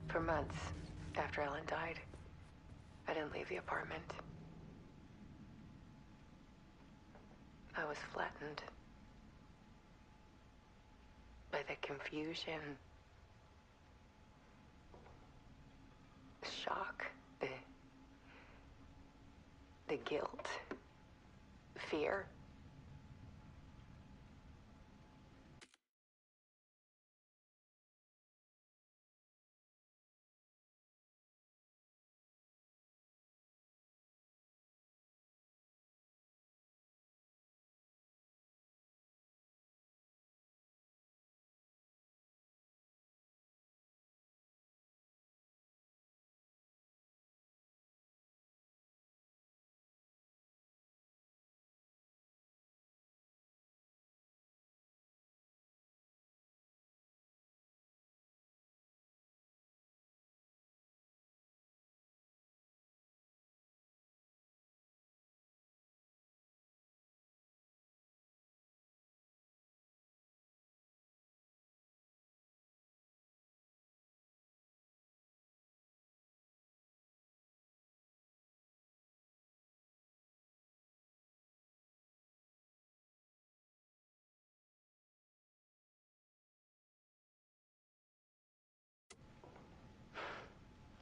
For months after Ellen died, I didn't leave the apartment. I was flattened by the confusion, the shock, the guilt, the fear.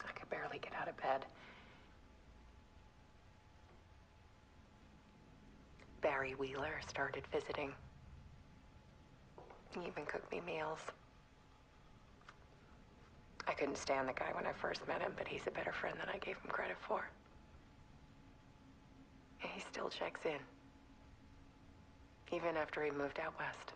I could barely get out of bed. Barry Wheeler started visiting. He even cooked me meals. I couldn't stand the guy when I first met him, but he's a better friend than I gave him credit for. And he still checks in, even after he moved out west.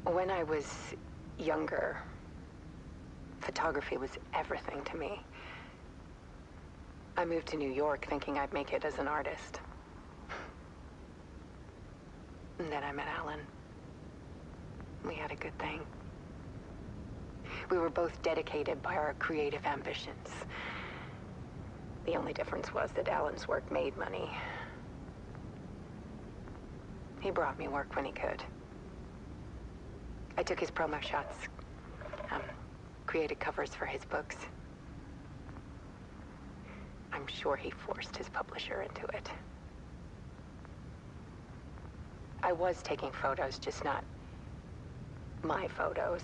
When I was younger, photography was everything to me. I moved to New York thinking I'd make it as an artist. And then I met Alan. We had a good thing. We were both dedicated by our creative ambitions. The only difference was that Alan's work made money. He brought me work when he could. I took his promo shots, created covers for his books. I'm sure he forced his publisher into it. I was taking photos, just not my photos.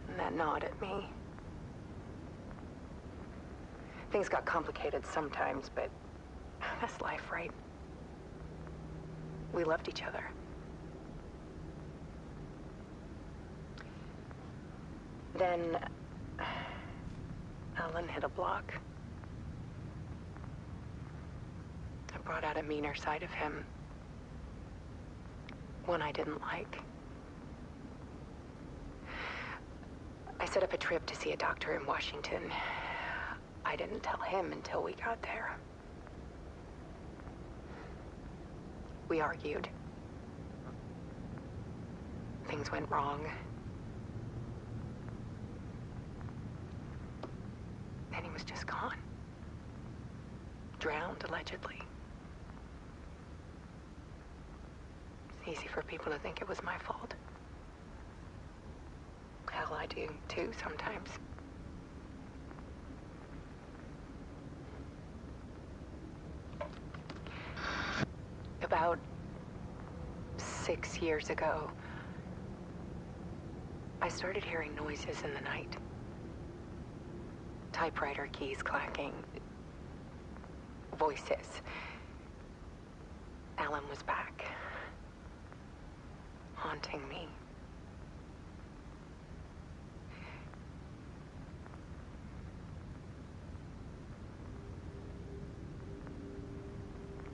And that gnawed at me. Things got complicated sometimes, but that's life, right? We loved each other. Then Alan hit a block. I brought out a meaner side of him. One I didn't like. I set up a trip to see a doctor in Washington. I didn't tell him until we got there. We argued. Things went wrong. Then he was just gone. Drowned, allegedly. It's easy for people to think it was my fault. Hell, I do, too, sometimes. About 6 years ago, I started hearing noises in the night. Typewriter keys clacking. Voices. Alan was back. Haunting me.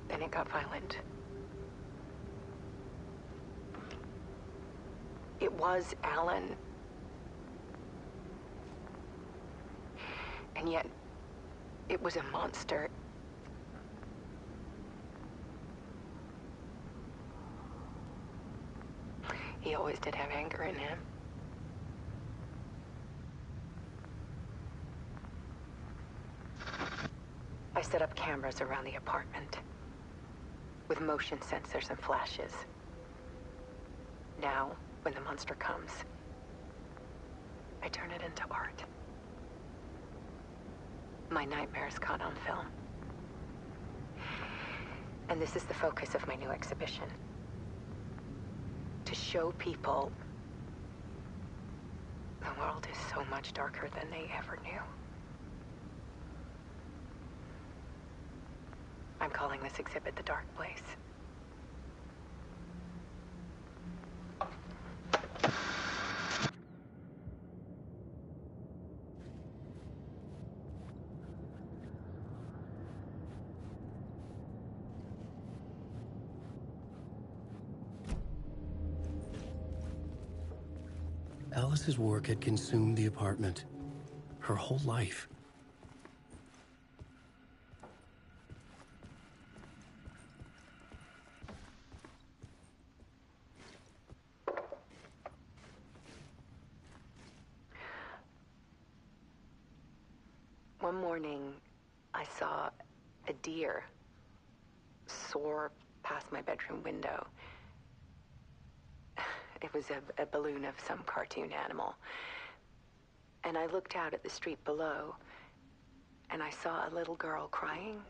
Then it got violent. It was Alan. And yet, it was a monster He always did have anger in him. I set up cameras around the apartment with motion sensors and flashes. Now, when the monster comes, I turn it into art. My nightmares caught on film. And this is the focus of my new exhibition. To show people the world is so much darker than they ever knew. I'm calling this exhibit The Dark Place. Alice's work had consumed the apartment. Her whole life. One morning, I saw a deer soar past my bedroom window. It was a balloon of some cartoon animal. And I looked out at the street below, and I saw a little girl crying.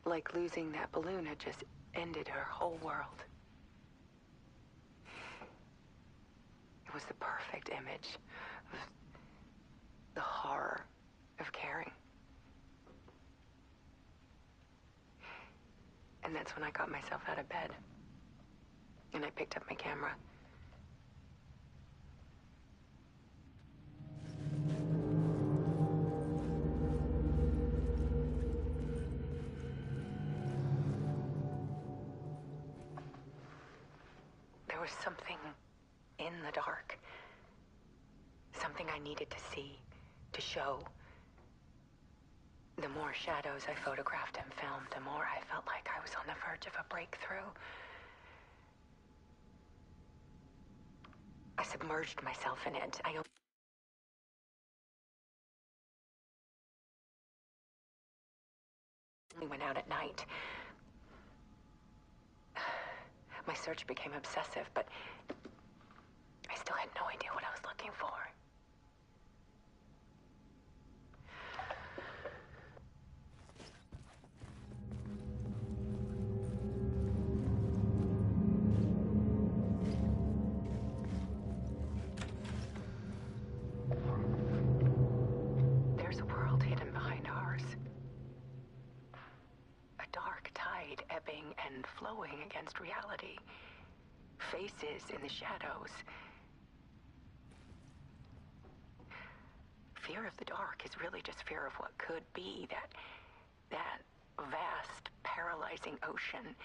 Like losing that balloon had just ended her whole world. It was the perfect image of the horror of caring. And that's when I got myself out of bed. And I picked up my camera. There was something in the dark. Something I needed to see, to show. The more shadows I photographed and filmed, the more I felt like I was on the verge of a breakthrough. I submerged myself in it. I only went out at night. My search became obsessive, but I still had no idea what I was looking for. There's a world hidden behind ours. A dark tide ebbing and flowing against reality. Faces in the shadows. Fear of the dark is really just fear of what could be, that vast, paralyzing ocean.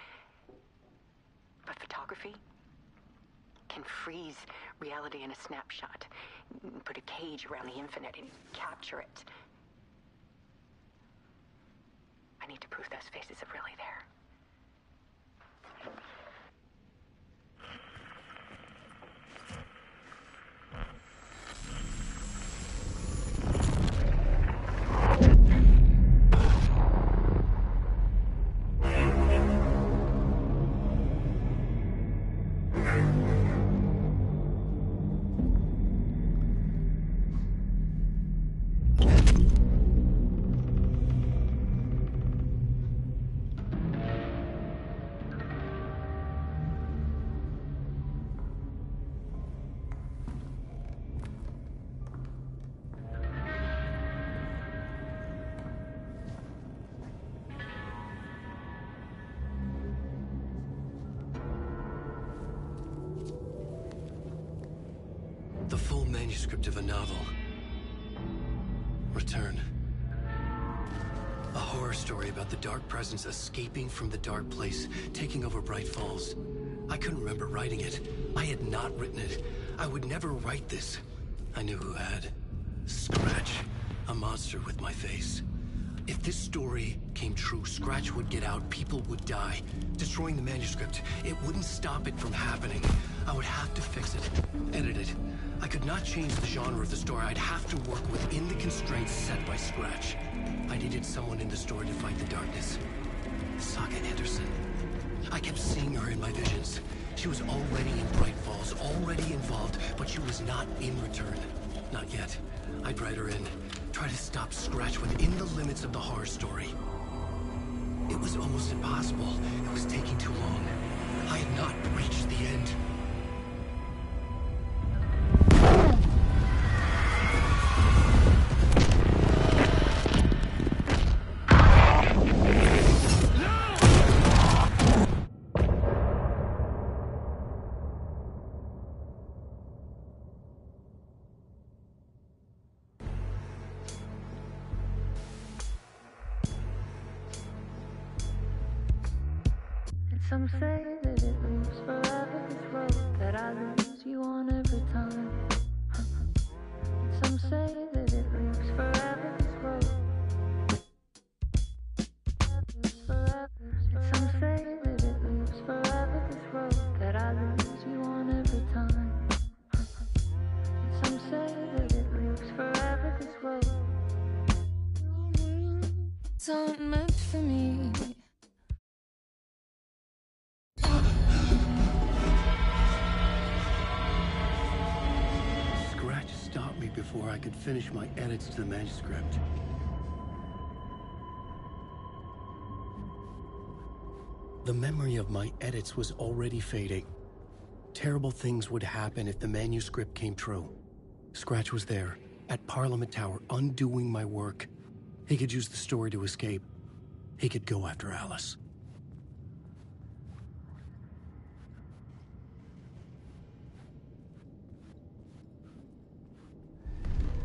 But photography can freeze reality in a snapshot, put a cage around the infinite and capture it. I need to prove those faces are really there. The full manuscript of a novel. Return. A horror story about the dark presence escaping from the dark place, taking over Bright Falls. I couldn't remember writing it. I had not written it. I would never write this. I knew who had. Scratch. A monster with my face. If this story came true, Scratch would get out, people would die. Destroying the manuscript, it wouldn't stop it from happening. I would have to fix it, edit it. I could not change the genre of the story. I'd have to work within the constraints set by Scratch. I needed someone in the story to fight the darkness. Saga Anderson. I kept seeing her in my visions. She was already in Bright Falls, already involved, but she was not in return. Not yet. I'd write her in. Try to stop Scratch within the limits of the horror story. It was almost impossible. It was taking too long. I had not reached the end. Some say that it moves forever, this road that I lose you on every time. Some say that it moves forever, this road. Some say that it moves forever, this road that I lose you on every time. Some say that it moves forever, this road. It's not meant for me. Scratch stopped me before I could finish my edits to the manuscript. The memory of my edits was already fading. Terrible things would happen if the manuscript came true. Scratch was there, at Parliament Tower, undoing my work. He could use the story to escape. He could go after Alice.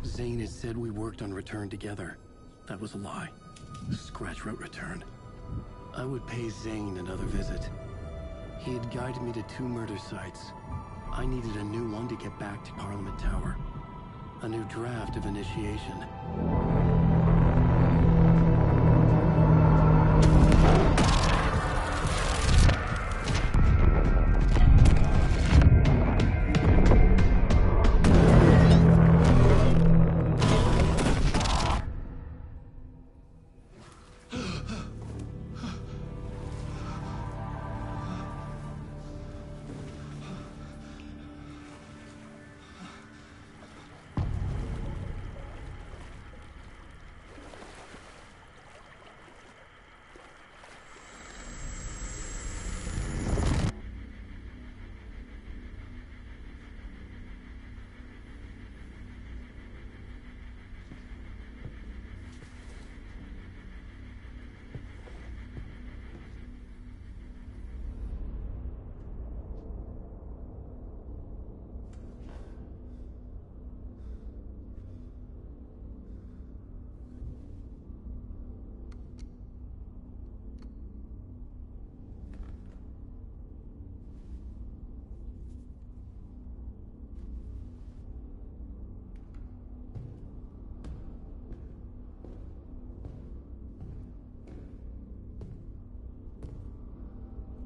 Zane had said we worked on Return together. That was a lie. Scratch wrote Return. I would pay Zane another visit. He had guided me to 2 murder sites. I needed a new one to get back to Parliament Tower. A new draft of initiation.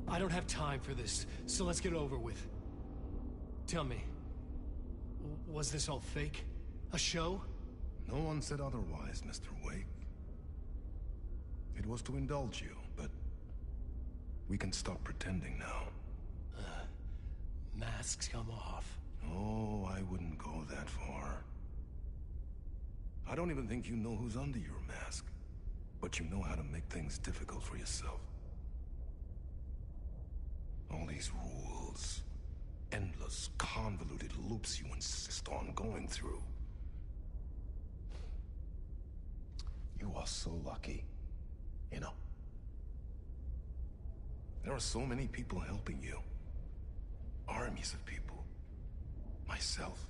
I don't have time for this, so let's get it over with. Tell me, was this all fake? A show? No one said otherwise, Mr. Wake. It was to indulge you, but we can stop pretending now. Masks come off. Oh, I wouldn't go that far. I don't even think you know who's under your mask, but you know how to make things difficult for yourself. All these rules, endless, convoluted loops you insist on going through. You are so lucky, you know. There are so many people helping you. Armies of people. Myself.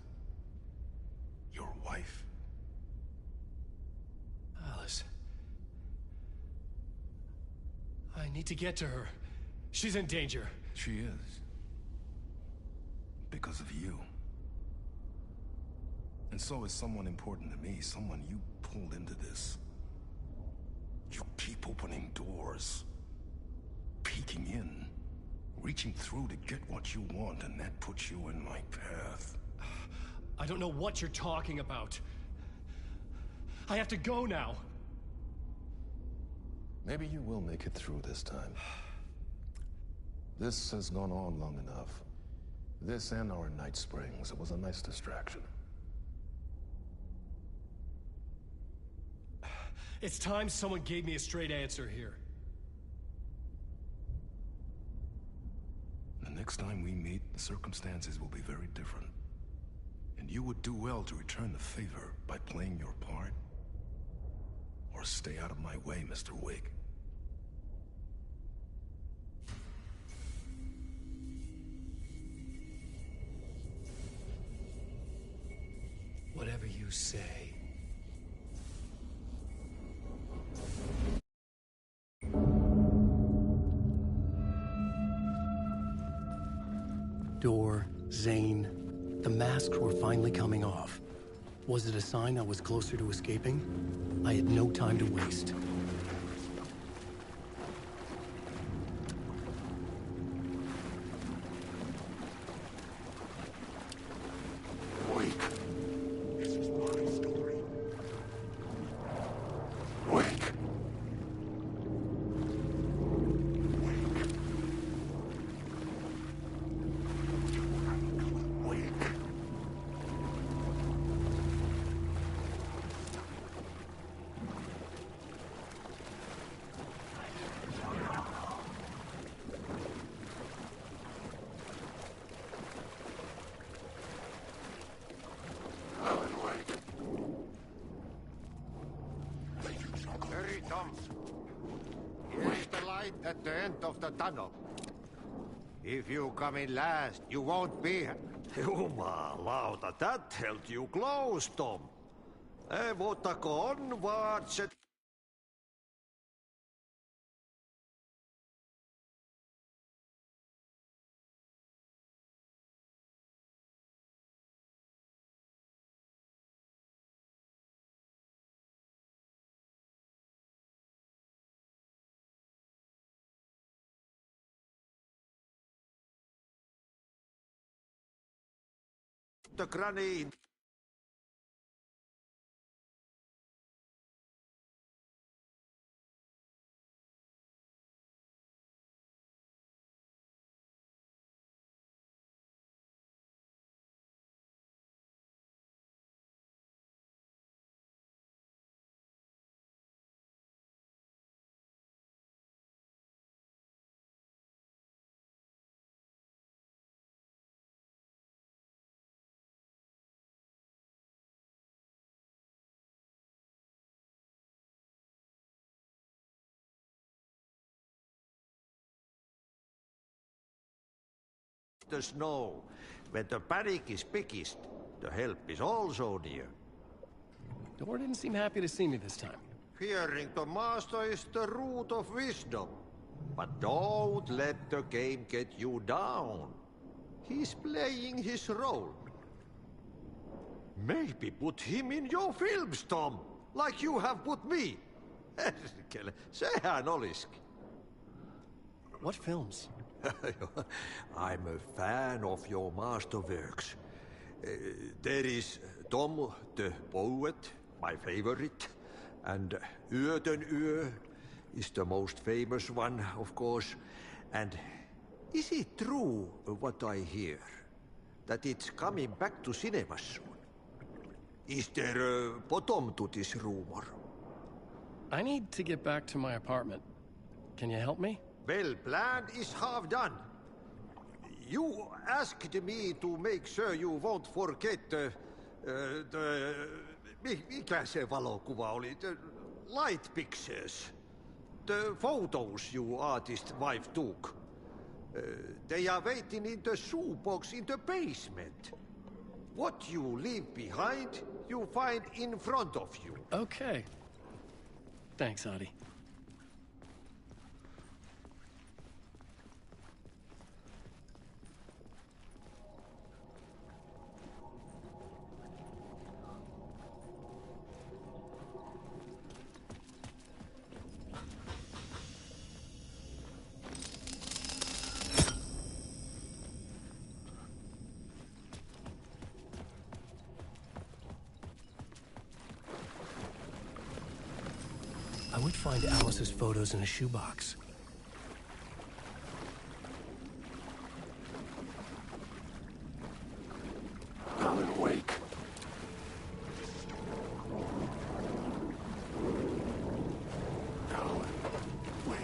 Your wife. Alice. I need to get to her. She's in danger. She is. Because of you. And so is someone important to me, someone you pulled into this. You keep opening doors. Peeking in. Reaching through to get what you want, and that puts you in my path. I don't know what you're talking about. I have to go now. Maybe you will make it through this time. This has gone on long enough. This and our Night Springs. It was a nice distraction. It's time someone gave me a straight answer here. The next time we meet, the circumstances will be very different. And you would do well to return the favor by playing your part. Or stay out of my way, Mr. Wake. Whatever you say. Door, Zane, the masks were finally coming off. Was it a sign I was closer to escaping? I had no time to waste. Wake. This is my story. Wake. Hurry, Tom. Here's the light at the end of the tunnel. If you come in last, you won't be... Jumalauta, that held you close, Tom. Vottako onwards. The granny. The snow. When the panic is biggest, the help is also near. Door didn't seem happy to see me this time. Fearing the master is the root of wisdom. But don't let the game get you down. He's playing his role. Maybe put him in your films, Tom, like you have put me. Sehän olisikin. What films? I'm a fan of your masterworks. There is Tom the Poet, my favorite, and Yöden Yö is the most famous one, of course. And is it true what I hear, that it's coming back to cinemas soon? Is there a bottom to this rumor? I need to get back to my apartment. Can you help me? Well, plan is half done. You asked me to make sure you won't forget mikä se valokuva oli? The light pictures. The photos you artist wife took. They are waiting in the shoebox in the basement. What you leave behind, you find in front of you. Okay. Thanks, Adi. find Alice's photos in a shoebox. Alan Wake. Alan Wake.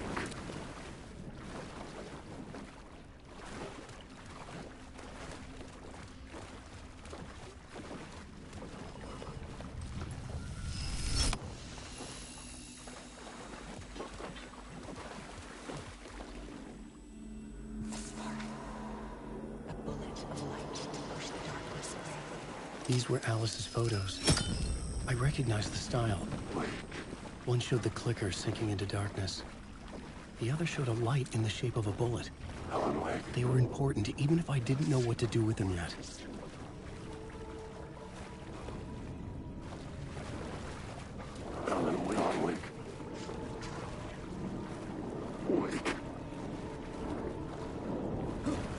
A bullet of light to push the darkness away. These were Alice's photos. I recognized the style. One showed the clicker sinking into darkness. The other showed a light in the shape of a bullet. Alan Wake. They were important, even if I didn't know what to do with them yet. Alan Wake. Wake. Wake.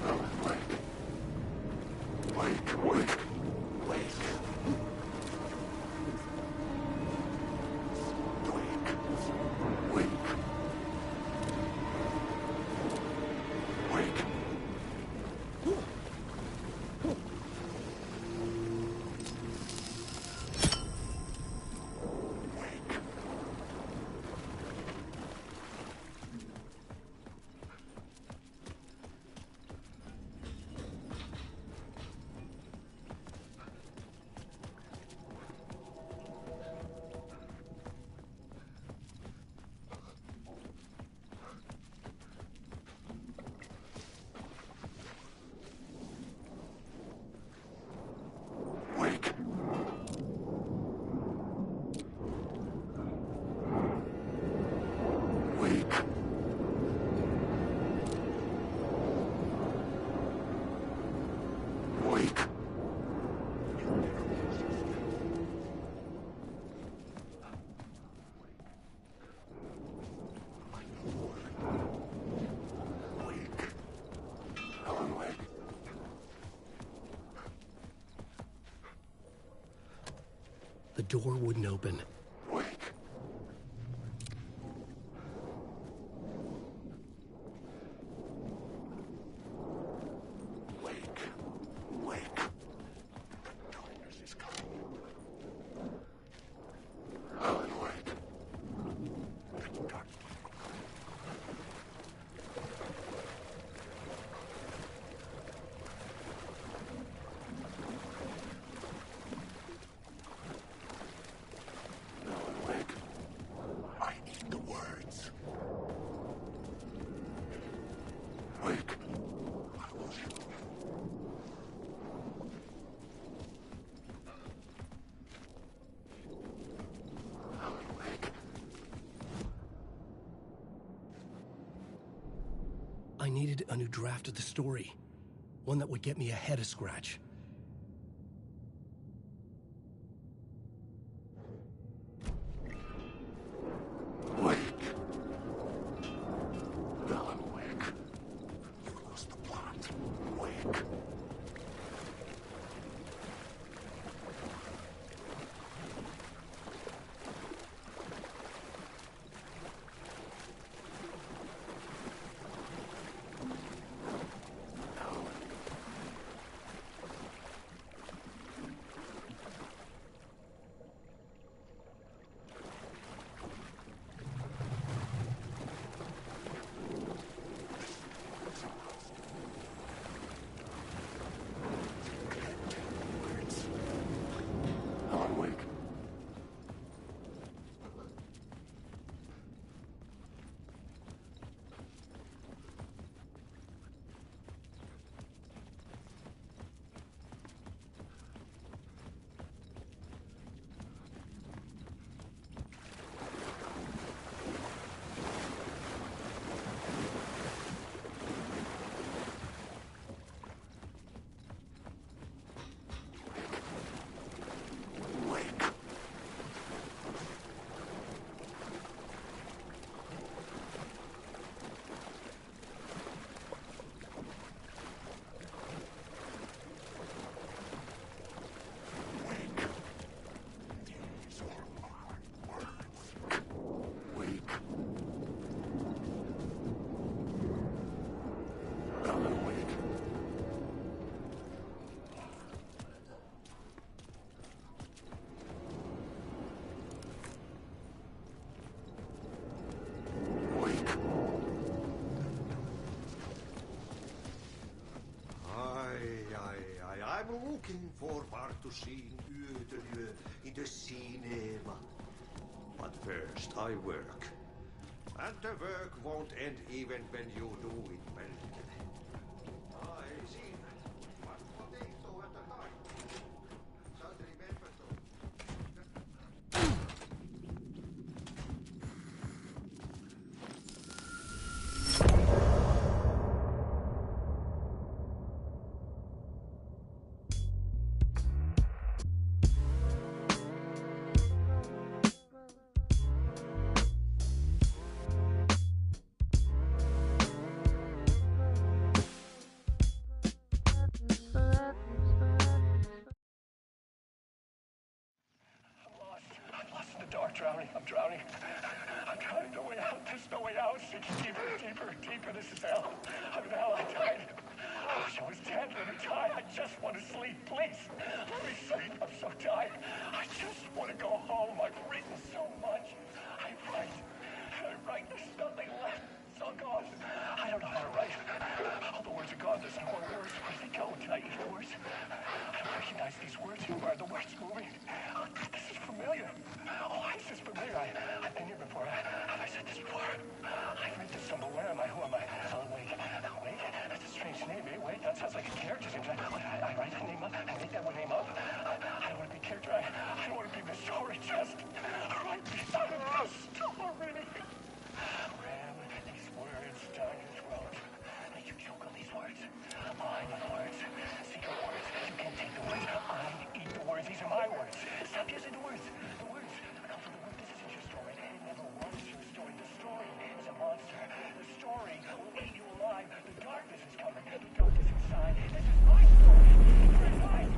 Alan Wake. Wake. Wake. Wake. Wake. Wake. Wake. Wake. Wake. Wake. Wake. Alan Wake. The door wouldn't open. Wake. Wake. Wake. Darkness is coming. Alan Wake. Alan Wake. I need the words. Wake. I will shoot. Alan Wake. I needed a new draft of the story. One that would get me ahead of Scratch. Wake. Alan Wake. You lost the plot. Wake. Alan. I'm looking forward to seeing LOU2 in the cinema. But first I work. And the work won't end even when you do it well. I see. One potato at a time. Just remember to... I'm drowning. I'm drowning. No way out. There's no way out. Sinking deeper, deeper, deeper. This is hell. I'm in hell. I died. I wish I was dead. Let me die. I just want to sleep. Please. Let me sleep. I'm so tired. I just want to go home. I've written so much. I write. There's nothing left. It's all gone. I don't know how to write. All the words are gone. There's no more words. Where did they go? Did I eat the words? I don't recognize these words. Who are the words moving? Oh, this is familiar. Oh, this is familiar. I've been here before. Have I said this before? I've read this somewhere. Where am I? Who am I? Oh, wait. That's a strange name, eh? Wait, that sounds like a character. I write a name up. I make that one name up. I don't want to be a character. I don't want to be the story. Just write me out of the story. Ram these words down your throat. Make you choke on these words. I know the words. Secret words. You can't take the words. I eat the words. These are my words. Stop using the words. The words come from the word. This isn't your story. It never was your story. The story is a monster. The story will eat you alive. The darkness is coming. The darkness inside. This is my story. It's mine.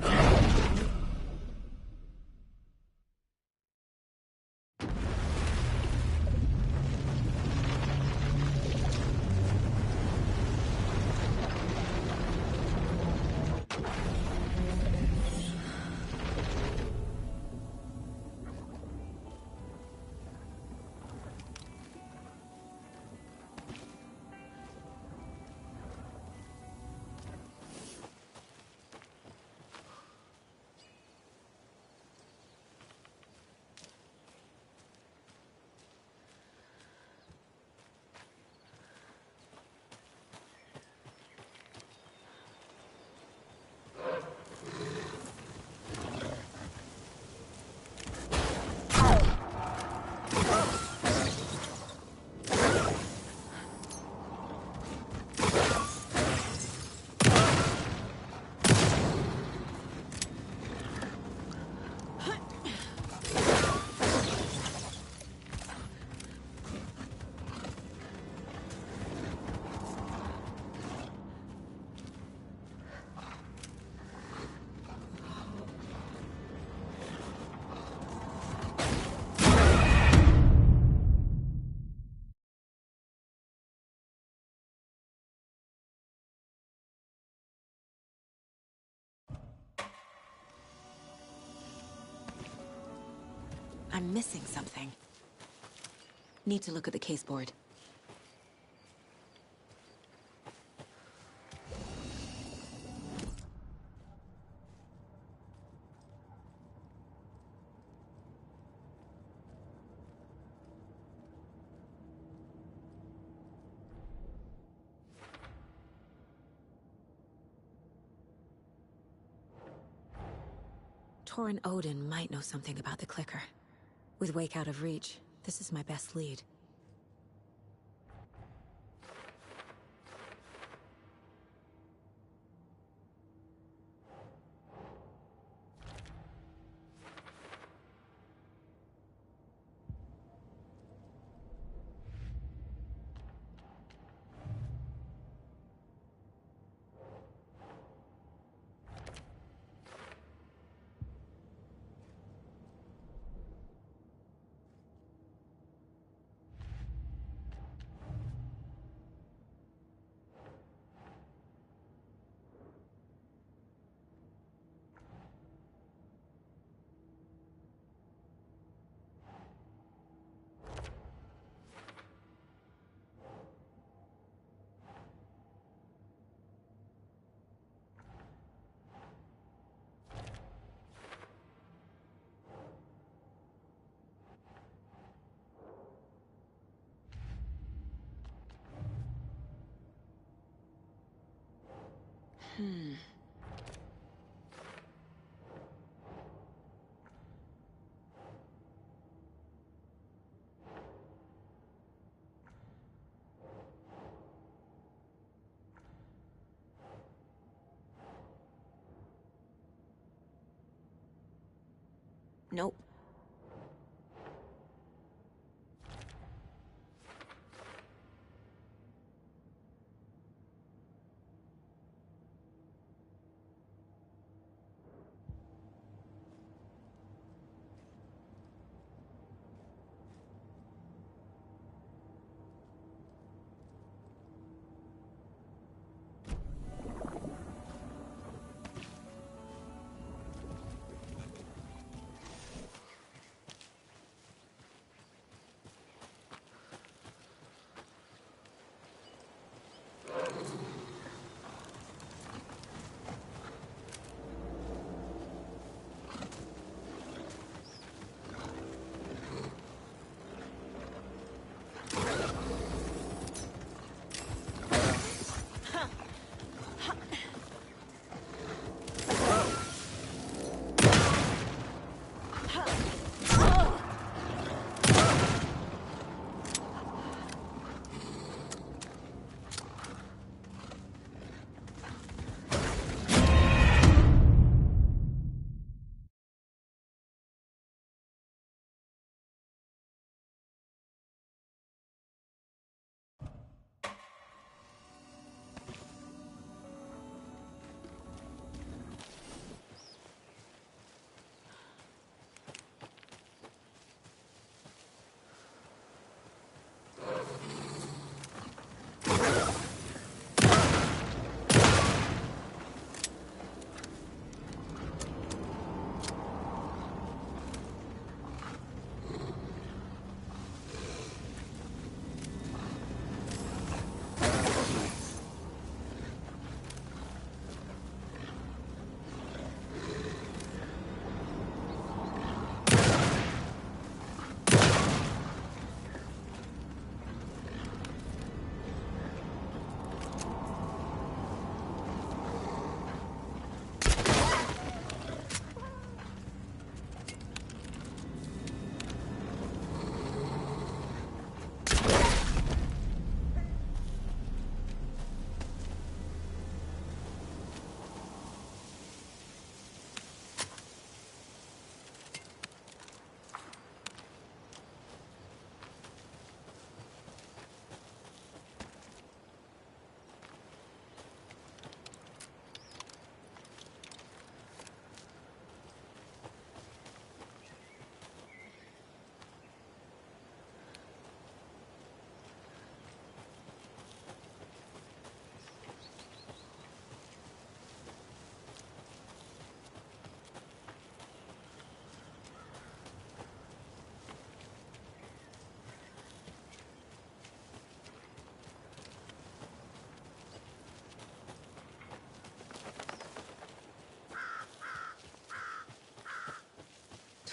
I'm missing something. Need to look at the case board. Torrin Odin might know something about the clicker. With Wake out of reach, this is my best lead. Nope.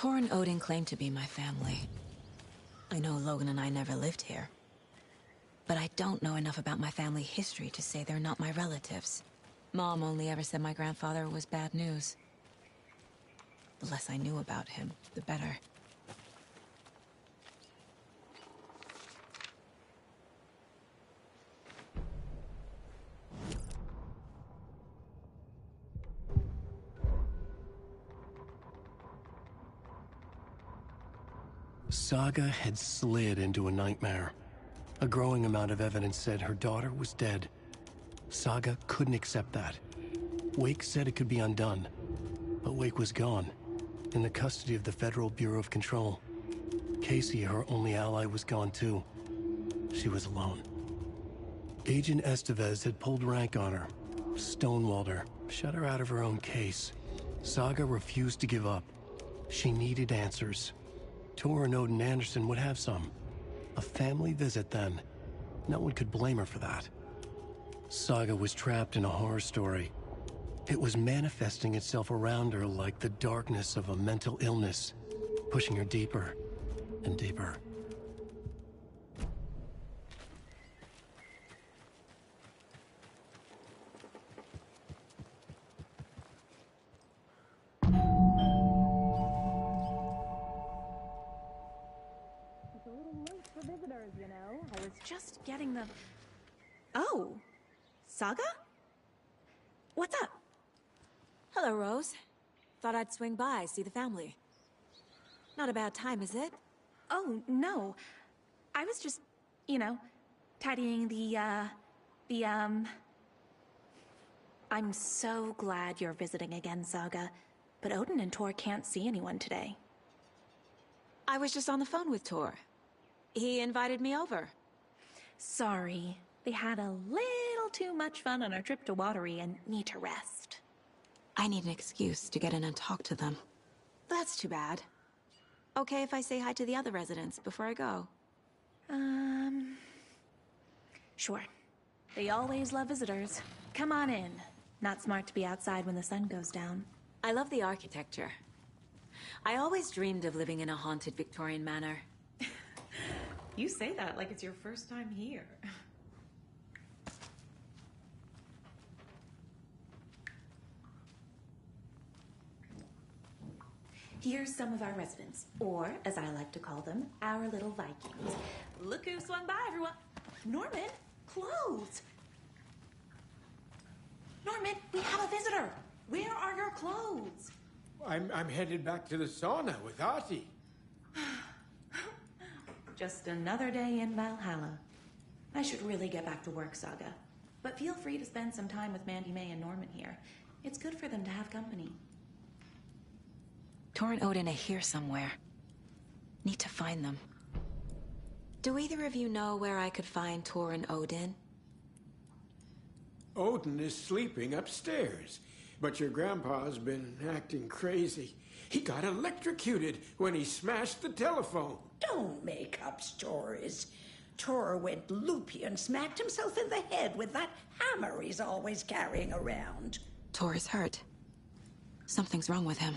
Tor and Odin claim to be my family. I know Logan and I never lived here. But I don't know enough about my family history to say they're not my relatives. Mom only ever said my grandfather was bad news. The less I knew about him, the better. Saga had slid into a nightmare. A growing amount of evidence said her daughter was dead. Saga couldn't accept that. Wake said it could be undone. But Wake was gone, in the custody of the Federal Bureau of Control. Casey, her only ally, was gone too. She was alone. Agent Estevez had pulled rank on her, stonewalled her, shut her out of her own case. Saga refused to give up. She needed answers. Tor and Odin Anderson would have some. A family visit, then. No one could blame her for that. Saga was trapped in a horror story. It was manifesting itself around her like the darkness of a mental illness, pushing her deeper and deeper. getting the... Oh. Saga? What's up? Hello, Rose. Thought I'd swing by, see the family. Not a bad time, is it? Oh, no. I was just, tidying the I'm so glad you're visiting again, Saga. But Odin and Tor can't see anyone today. I was just on the phone with Tor. He invited me over. Sorry. They had a little too much fun on our trip to Watery and need to rest. I need an excuse to get in and talk to them. That's too bad. Okay if I say hi to the other residents before I go? Sure. They always love visitors. Come on in. Not smart to be outside when the sun goes down. I love the architecture. I always dreamed of living in a haunted Victorian manor. You say that like it's your first time here. Here's some of our residents, or as I like to call them, our little Vikings. Look who swung by, everyone. Norman, clothes. Norman, we have a visitor. Where are your clothes? I'm headed back to the sauna with Artie. Just another day in Valhalla. I should really get back to work, Saga. But feel free to spend some time with Mandy May and Norman here. It's good for them to have company. Tor and Odin are here somewhere. Need to find them. Do either of you know where I could find Tor and Odin? Odin is sleeping upstairs, but your grandpa's been acting crazy. He got electrocuted when he smashed the telephone. Don't make up stories. Tor went loopy and smacked himself in the head with that hammer he's always carrying around. Tor is hurt. Something's wrong with him.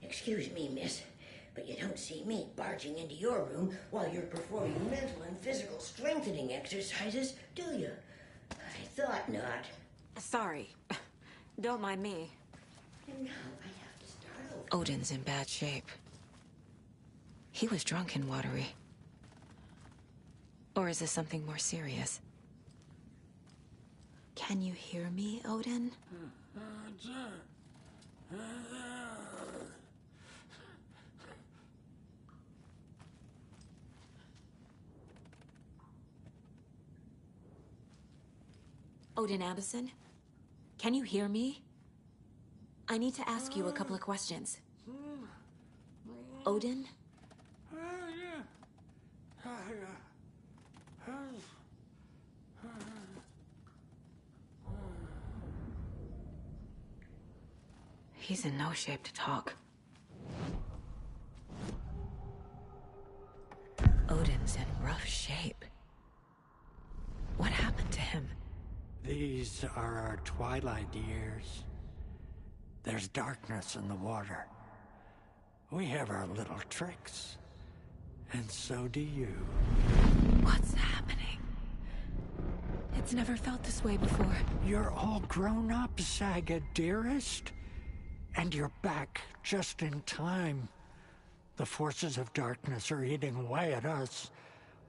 Excuse me, miss, but you don't see me barging into your room while you're performing mental and physical strengthening exercises, do you? I thought not. Sorry. Don't mind me. And now I have to start over. Odin's in bad shape. He was drunk in Watery. Or is this something more serious? Can you hear me, Odin? Odin Abison? Can you hear me? I need to ask you a couple of questions. Odin? He's in no shape to talk. Odin's in rough shape. What happened to him? These are our twilight years. There's darkness in the water. We have our little tricks. And so do you. What's happening? It's never felt this way before. You're all grown up, Saga, dearest. And you're back just in time. The forces of darkness are eating away at us.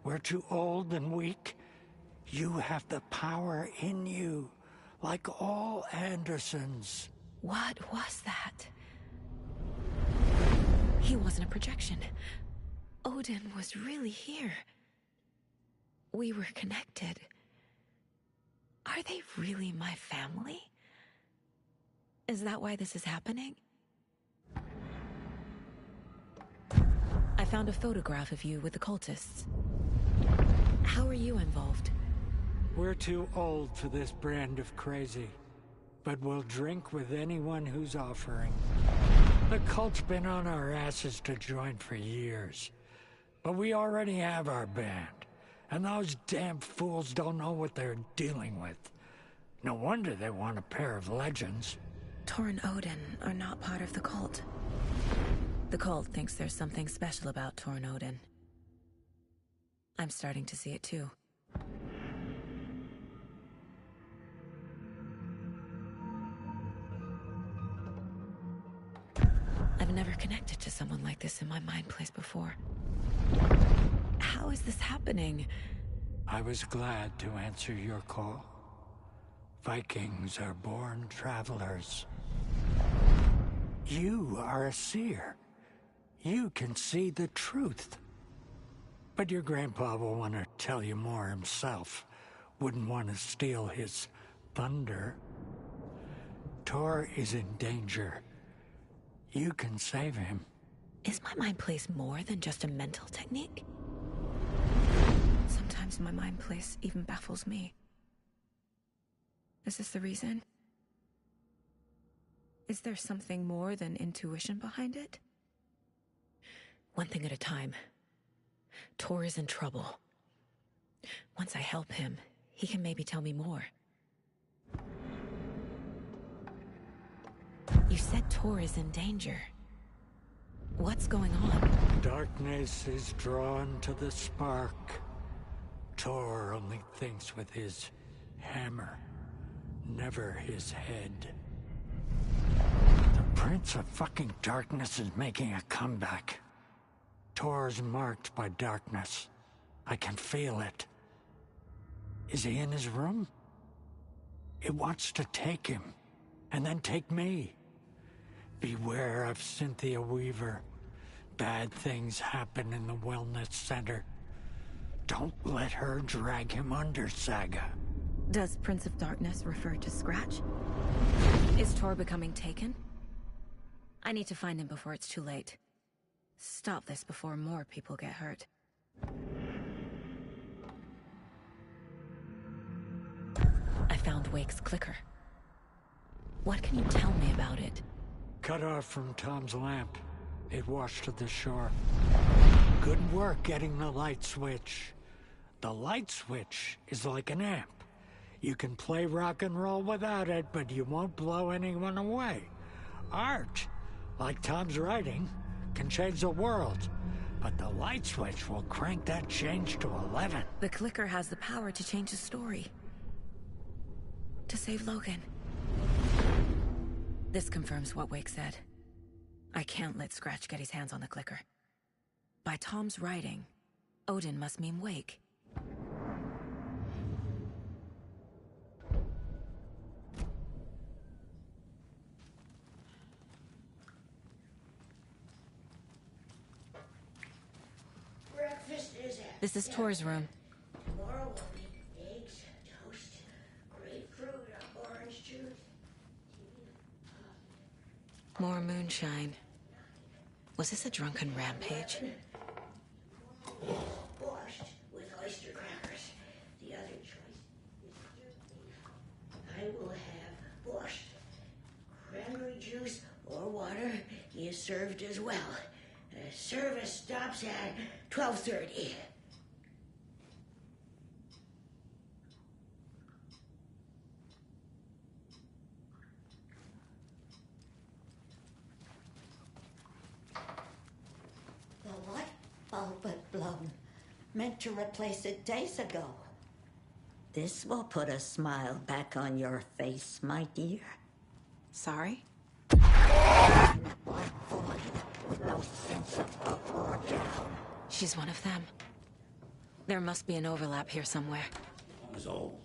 We're too old and weak. You have the power in you, like all Andersons. What was that? He wasn't a projection. Odin was really here. We were connected. Are they really my family? Is that why this is happening? I found a photograph of you with the cultists. How are you involved? We're too old for this brand of crazy, but we'll drink with anyone who's offering. The cult's been on our asses to join for years, but we already have our band, and those damn fools don't know what they're dealing with. No wonder they want a pair of legends. Tor and Odin are not part of the cult. The cult thinks there's something special about Tor and Odin. I'm starting to see it too. I've never connected to someone like this in my mind place before. How is this happening? I was glad to answer your call. Vikings are born travelers. You are a seer. You can see the truth. But your grandpa will want to tell you more himself. Wouldn't want to steal his thunder. Tor is in danger. You can save him. Is my mind place more than just a mental technique? Sometimes my mind place even baffles me. Is this the reason? Is there something more than intuition behind it? One thing at a time. Tor is in trouble. Once I help him, he can maybe tell me more. You said Tor is in danger. What's going on? Darkness is drawn to the spark. Tor only thinks with his hammer, never his head. The Prince of fucking Darkness is making a comeback. Tor's marked by darkness. I can feel it. Is he in his room? It wants to take him, and then take me. Beware of Cynthia Weaver. Bad things happen in the wellness center. Don't let her drag him under, Saga. Does Prince of Darkness refer to Scratch? Is Tor becoming taken? I need to find him before it's too late. Stop this before more people get hurt. I found Wake's clicker. What can you tell me about it? Cut off from Tom's lamp. It washed to the shore. Good work getting the light switch. The light switch is like an amp. You can play rock and roll without it, but you won't blow anyone away. Art, like Tom's writing, can change the world. But the light switch will crank that change to 11. The clicker has the power to change the story. To save Logan. This confirms what Wake said. I can't let Scratch get his hands on the clicker. By Tom's writing, Odin must mean Wake. Breakfast is at This is Tor's room. Tomorrow will be eggs, toast, grapefruit, orange juice. More moonshine. Was this a drunken rampage? Washed with oyster crackers. The other choice is I will have washed. Cranberry juice or water is served as well. Service stops at 12:30. The light bulb had blown. Meant to replace it days ago. This will put a smile back on your face, my dear. Sorry? No sense of up or down. She's one of them. There must be an overlap here somewhere. It was old.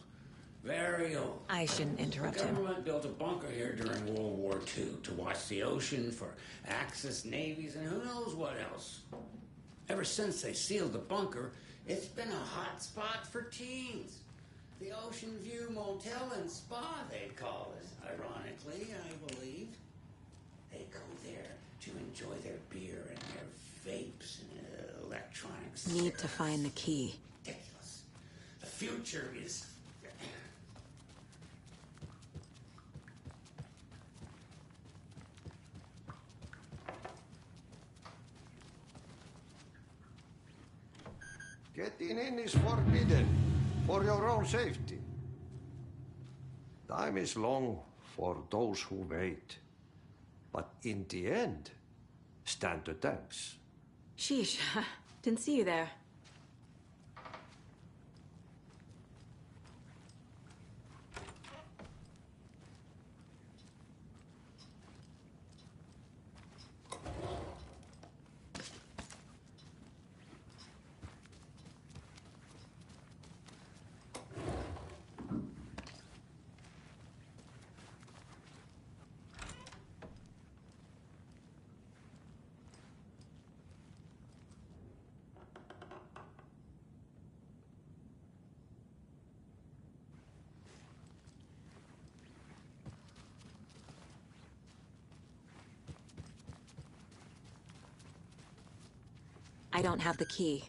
Very old. I shouldn't interrupt The him. government built a bunker here during World War II to watch the ocean for Axis navies and who knows what else. Ever since they sealed the bunker, it's been a hot spot for teens. The Ocean View Motel and Spa, they call it. Ironically, I believe. They go there to enjoy their beer and their vapes and electronics. Need to find the key. Ridiculous. The future is... Getting in is forbidden, for your own safety. Time is long for those who wait. But in the end, stand the thanks. Sheesh, didn't see you there. I don't have the key.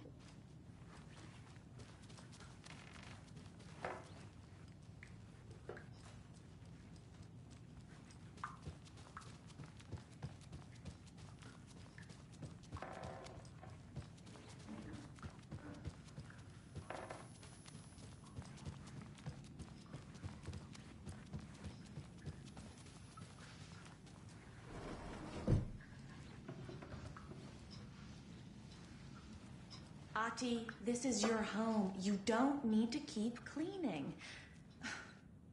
Ati, this is your home. You don't need to keep cleaning.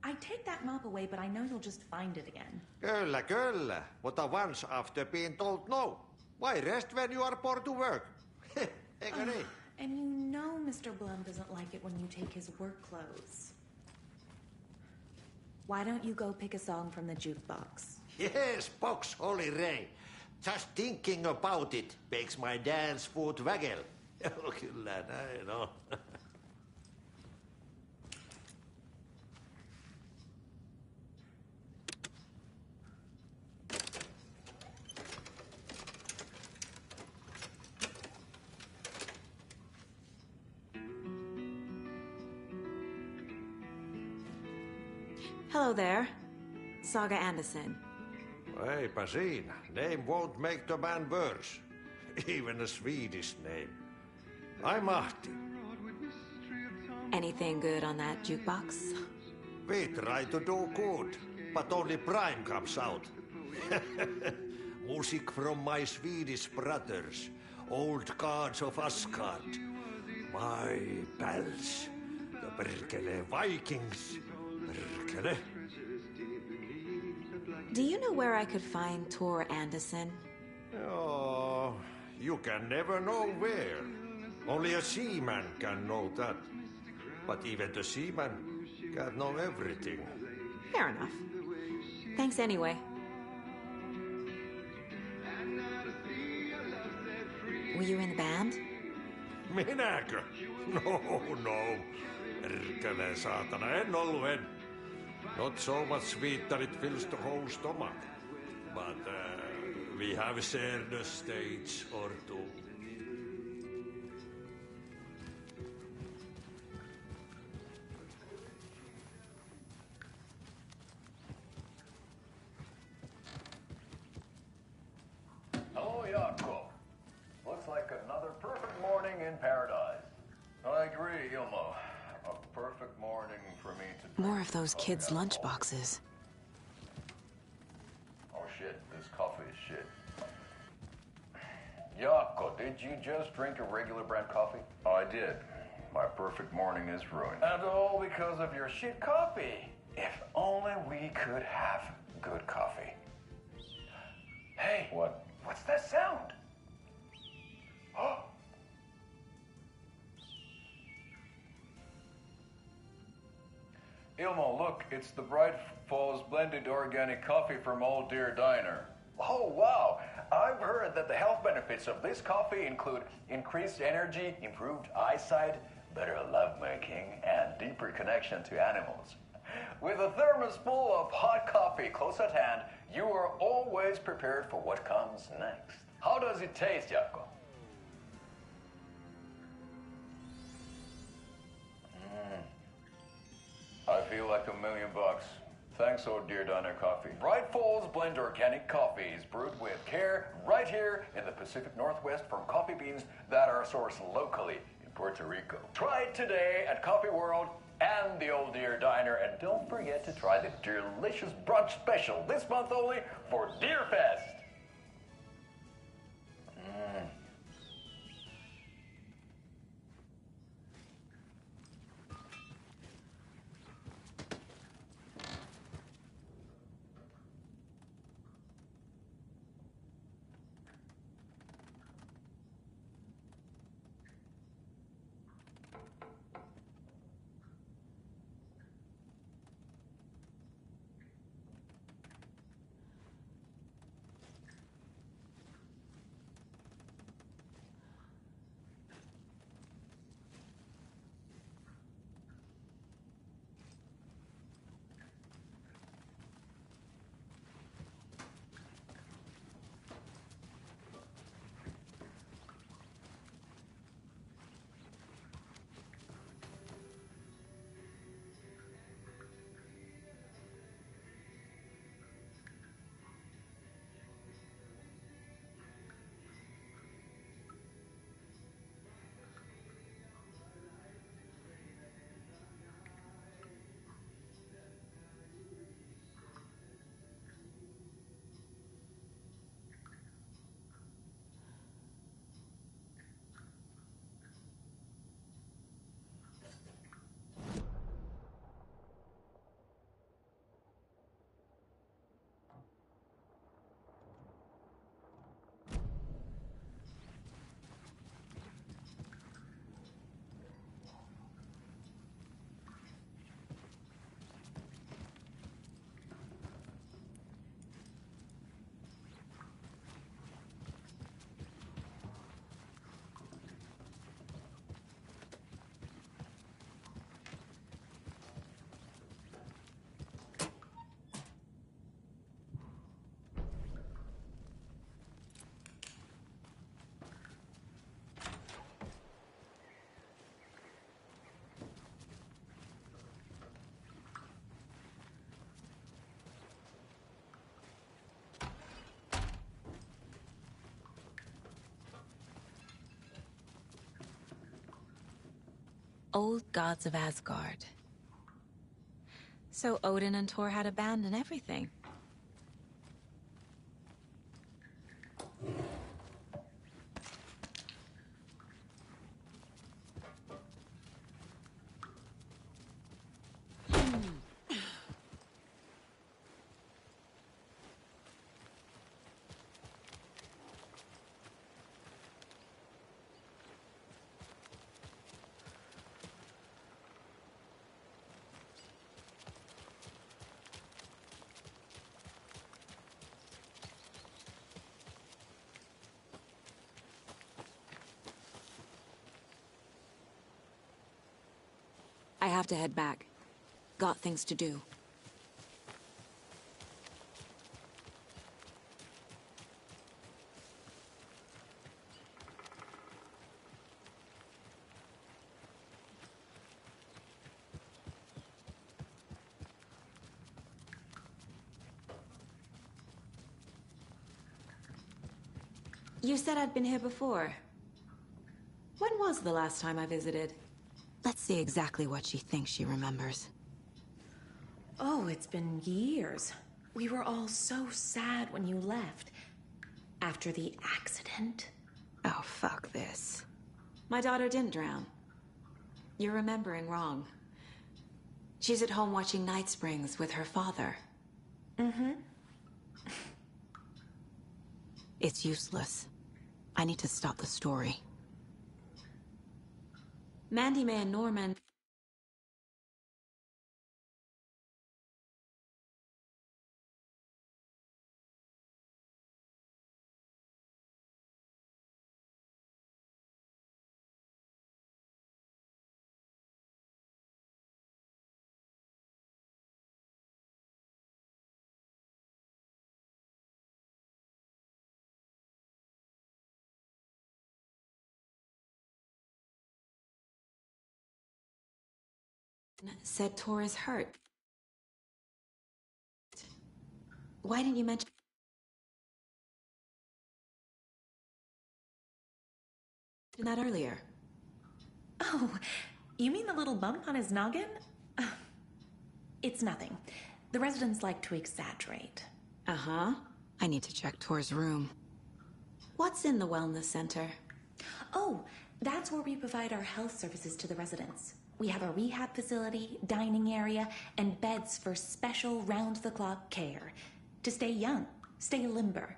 I'd take that mop away, but I know you'll just find it again. Kyllä, kyllä. Mutta once after being told no. Why rest when you are born to work? Eikö niin? And you know Mr. Blum doesn't like it when you take his work clothes. Why don't you go pick a song from the jukebox? Yes, box Holy Ray. Just thinking about it makes my dance foot waggle. Kyllä näin on. Hello there. Saga Anderson. Eipä siinä. Name won't make the man worse. Even a Swedish name. I'm Ahti. Anything good on that jukebox? We try to do good, but only Prime comes out. Music from my Swedish brothers, old gods of Asgard. My pals, the perkele Vikings. Perkele. Do you know where I could find Tor Anderson? Oh, you can never know where. Only a seaman can know that. But even the seaman can't know everything. Fair enough. Thanks anyway. Were you in the band? Minäkö? No. Perkele saatana, en ollut en. Not so much sweet that it fills the whole stomach. But we have shared a stage or two. Hello, Jaakko. Looks like another perfect morning in paradise. I agree, Ilmo. A perfect morning for me to... More of those kids' lunchboxes. Oh shit, this coffee is shit. Jaakko, did you just drink a regular brand coffee? Oh, I did. My perfect morning is ruined. And all because of your shit coffee. If only we could have good coffee. Hey. What? What's that sound? Oh. Ilmo, look, it's the Bright Falls blended organic coffee from Old Deer Diner. Oh, wow. I've heard that the health benefits of this coffee include increased energy, improved eyesight, better lovemaking, and deeper connection to animals. With a thermos full of hot coffee close at hand, you are always prepared for what comes next. How does it taste, Jaakko? I feel like $1 million. Thanks, Old Deer Diner Coffee. Bright Falls Blend Organic Coffee is brewed with care right here in the Pacific Northwest from coffee beans that are sourced locally in Puerto Rico. Try it today at Coffee World and the Old Deer Diner. And don't forget to try the delicious brunch special this month only for Deer Fest. Old gods of Asgard. So Odin and Thor had a band and everything. I have to head back. Got things to do. You said I'd been here before. When was the last time I visited? Let's see exactly what she thinks she remembers. Oh, it's been years. We were all so sad when you left. After the accident. Oh, fuck this. My daughter didn't drown. You're remembering wrong. She's at home watching Night Springs with her father. Mm-hmm. It's useless. I need to stop the story. Mandy May and Norman... said Tor is hurt. Why didn't you mention that earlier? Oh, You mean the little bump on his noggin? It's nothing. The residents like to exaggerate. Uh-huh. I need to check Tor's room. What's in the wellness center? Oh, that's where we provide our health services to the residents. We have a rehab facility, dining area, and beds for special round-the-clock care. To stay young, stay limber.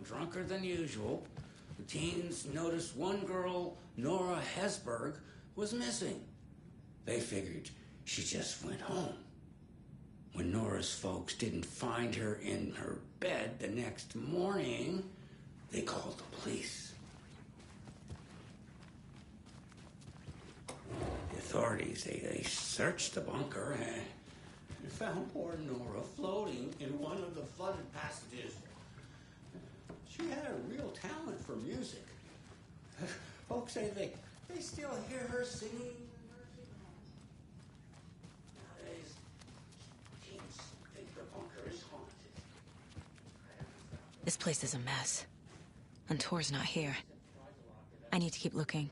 Drunker than usual. The teens noticed one girl, Nora Hesberg, was missing. They figured she just went home. When Nora's folks didn't find her in her bed the next morning, they called the police. The authorities, they searched the bunker and found poor Nora floating in one of the flooded passages. She had a real talent for music. Folks say they still hear her singing in the nursing home. Nowadays, teens think the bunker is haunted. This place is a mess. And Tor's not here. I need to keep looking.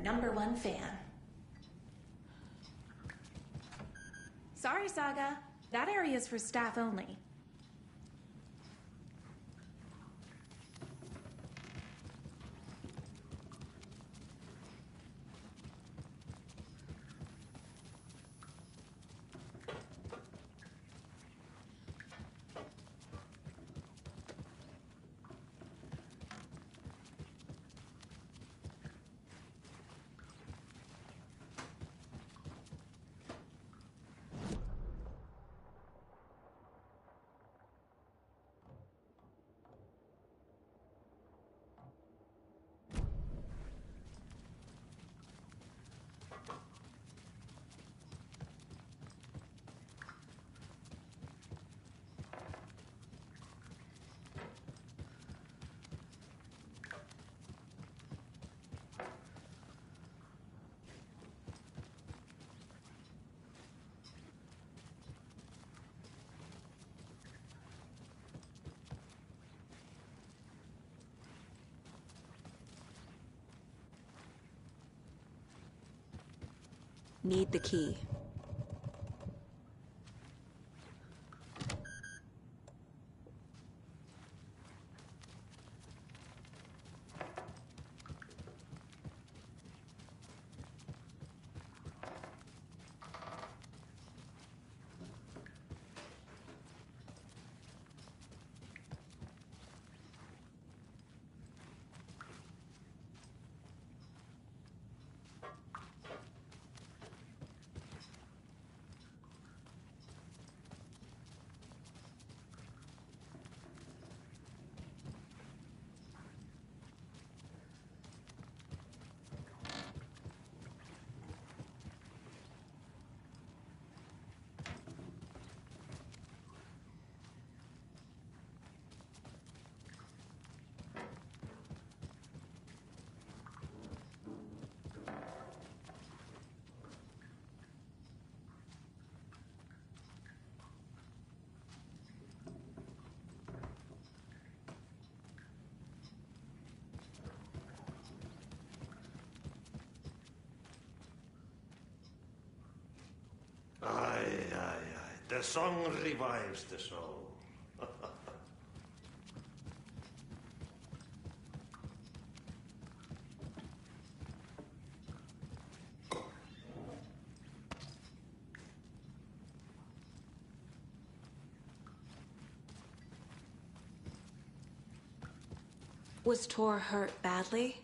#1 fan. Sorry, Saga. That area is for staff only. Need the key. Aye, aye, aye. The song revives the soul. Was Tor hurt badly?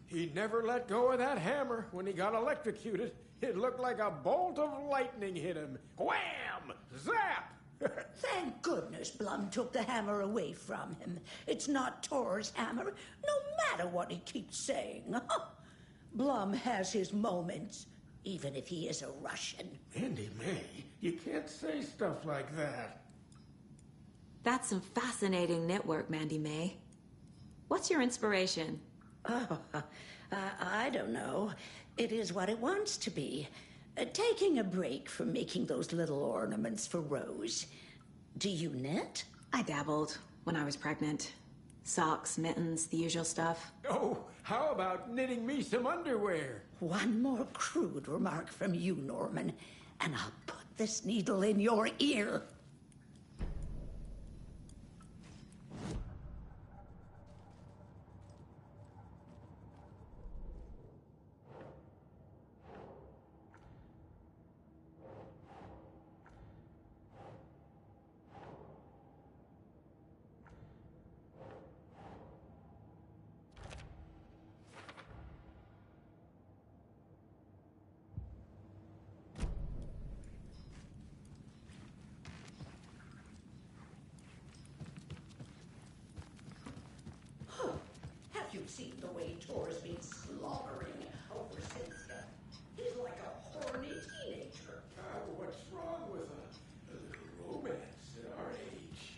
He never let go of that hammer when he got electrocuted. It looked like a bolt of lightning hit him. Wham! Zap! Thank goodness Blum took the hammer away from him. It's not Tor's hammer, no matter what he keeps saying. Blum has his moments, even if he is a Russian. Mandy May, you can't say stuff like that. That's some fascinating network, Mandy May. What's your inspiration? Oh, I don't know. It is what it wants to be. Taking a break from making those little ornaments for Rose. Do you knit? I dabbled when I was pregnant. Socks, mittens, the usual stuff. Oh, how about knitting me some underwear? One more crude remark from you, Norman, and I'll put this needle in your ear. Have you seen the way Tor's been slobbering over Cynthia? He's like a horny teenager. What's wrong with a little romance at our age?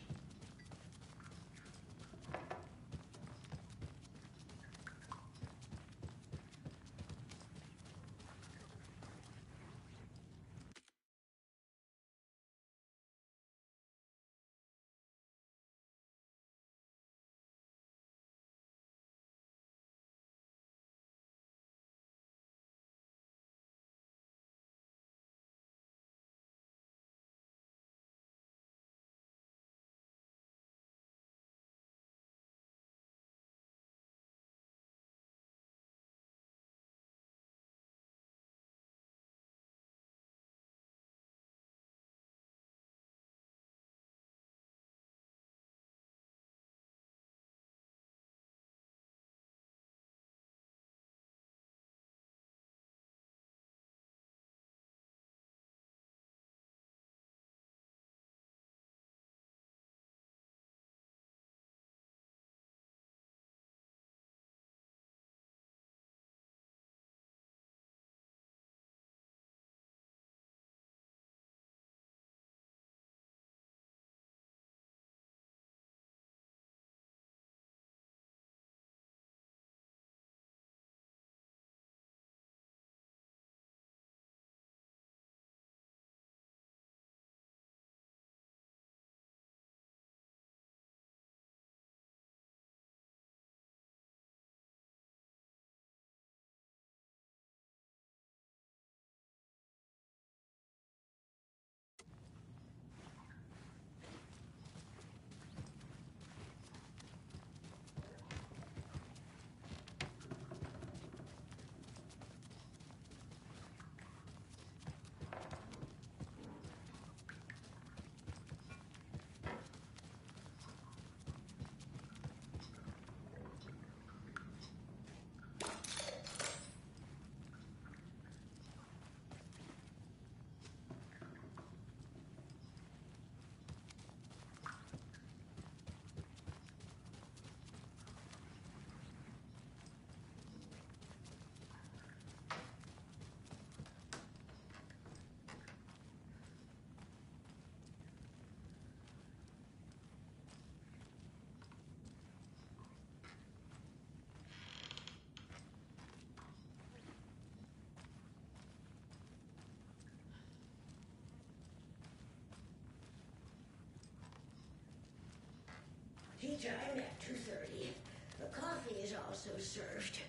Anytime at 2:30. The coffee is also served.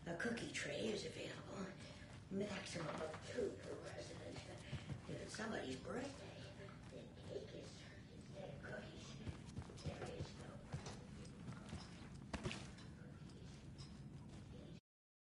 A cookie tray is available. Maximum of 2 per resident. If it's somebody's birthday,